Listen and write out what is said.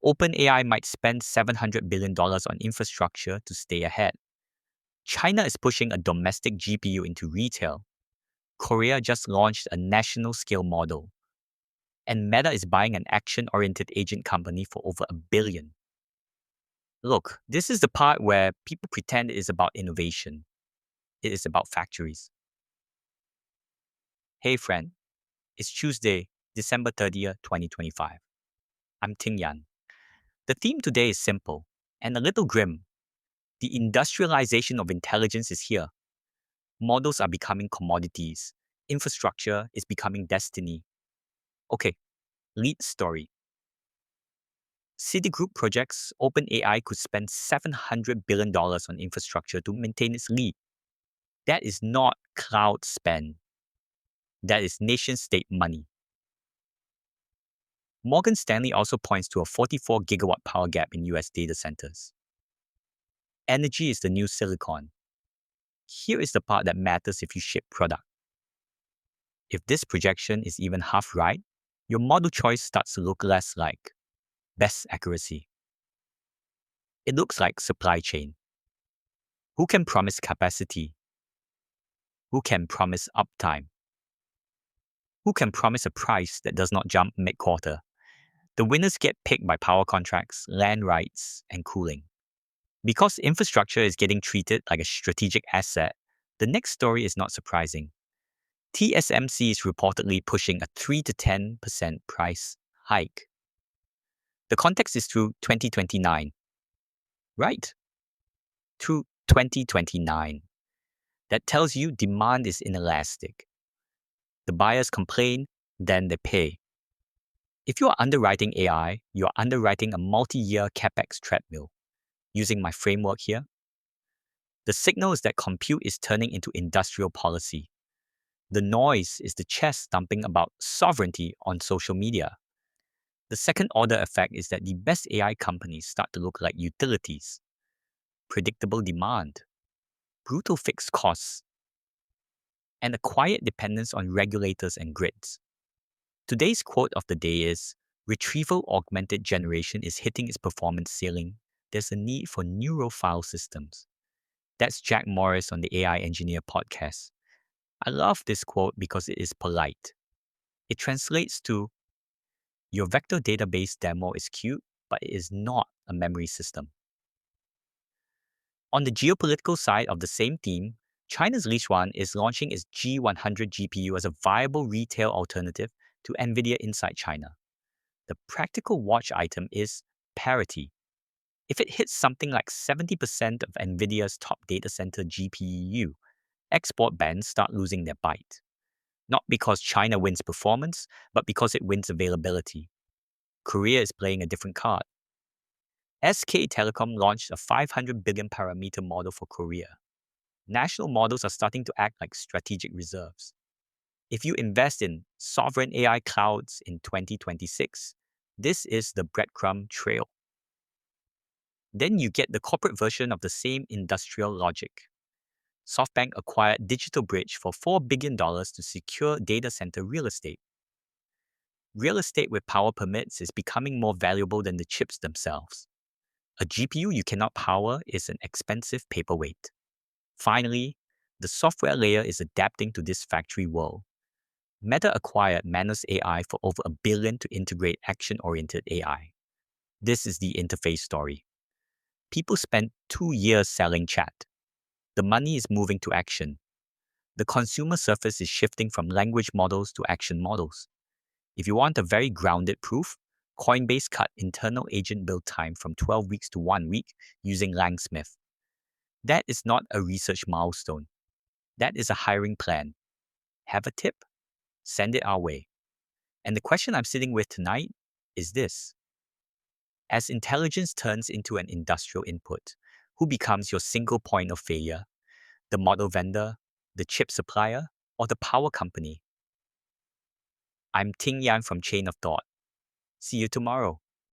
OpenAI might spend $700 billion on infrastructure to stay ahead. China is pushing a domestic GPU into retail. Korea just launched a national-scale model. And Meta is buying an action-oriented agent company for over $1 billion. Look, this is the part where people pretend it is about innovation. It is about factories. Hey friend, it's Tuesday, December 30th, 2025. I'm Ting Yan. The theme today is simple and a little grim. The industrialization of intelligence is here. Models are becoming commodities. Infrastructure is becoming destiny. Okay, lead story. Citigroup projects OpenAI could spend $700 billion on infrastructure to maintain its lead. That is not cloud spend. That is nation-state money. Morgan Stanley also points to a 44 gigawatt power gap in US data centers. Energy is the new silicon. Here is the part that matters if you ship product. If this projection is even half right, your model choice starts to look less like best accuracy. It looks like supply chain. Who can promise capacity? Who can promise uptime? Who can promise a price that does not jump mid-quarter? The winners get picked by power contracts, land rights, and cooling. Because infrastructure is getting treated like a strategic asset, the next story is not surprising. TSMC is reportedly pushing a 3 to 10% price hike. The context is through 2029. Right. Through 2029. That tells you demand is inelastic. The buyers complain, then they pay. If you are underwriting AI, you are underwriting a multi-year Capex treadmill. Using my framework here, the signal is that compute is turning into industrial policy. The noise is the chest thumping about sovereignty on social media. The second order effect is that the best AI companies start to look like utilities. Predictable demand, brutal fixed costs, and a quiet dependence on regulators and grids. Today's quote of the day is, retrieval augmented generation is hitting its performance ceiling. There's a need for neurophile systems. That's Jack Morris on the AI Engineer podcast. I love this quote because it is polite. It translates to, your vector database demo is cute, but it is not a memory system. On the geopolitical side of the same theme, China's Li Xuan is launching its G100 GPU as a viable retail alternative to NVIDIA inside China. The practical watch item is parity. If it hits something like 70% of NVIDIA's top data center GPU, export bans start losing their bite. Not because China wins performance, but because it wins availability. Korea is playing a different card. SK Telecom launched a 500 billion parameter model for Korea. National models are starting to act like strategic reserves. If you invest in sovereign AI clouds in 2026, this is the breadcrumb trail. Then you get the corporate version of the same industrial logic. SoftBank acquired DigitalBridge for $4 billion to secure data center real estate. Real estate with power permits is becoming more valuable than the chips themselves. A GPU you cannot power is an expensive paperweight. Finally, the software layer is adapting to this factory world. Meta acquired Manus AI for over $1 billion to integrate action-oriented AI. This is the interface story. People spent 2 years selling chat. The money is moving to action. The consumer surface is shifting from language models to action models. If you want a very grounded proof, Coinbase cut internal agent build time from 12 weeks to 1 week using Langsmith. That is not a research milestone. That is a hiring plan. Have a tip? Send it our way. And the question I'm sitting with tonight is this. As intelligence turns into an industrial input, who becomes your single point of failure? The model vendor, the chip supplier, or the power company? I'm Ting Yan from Chain of Thought. See you tomorrow.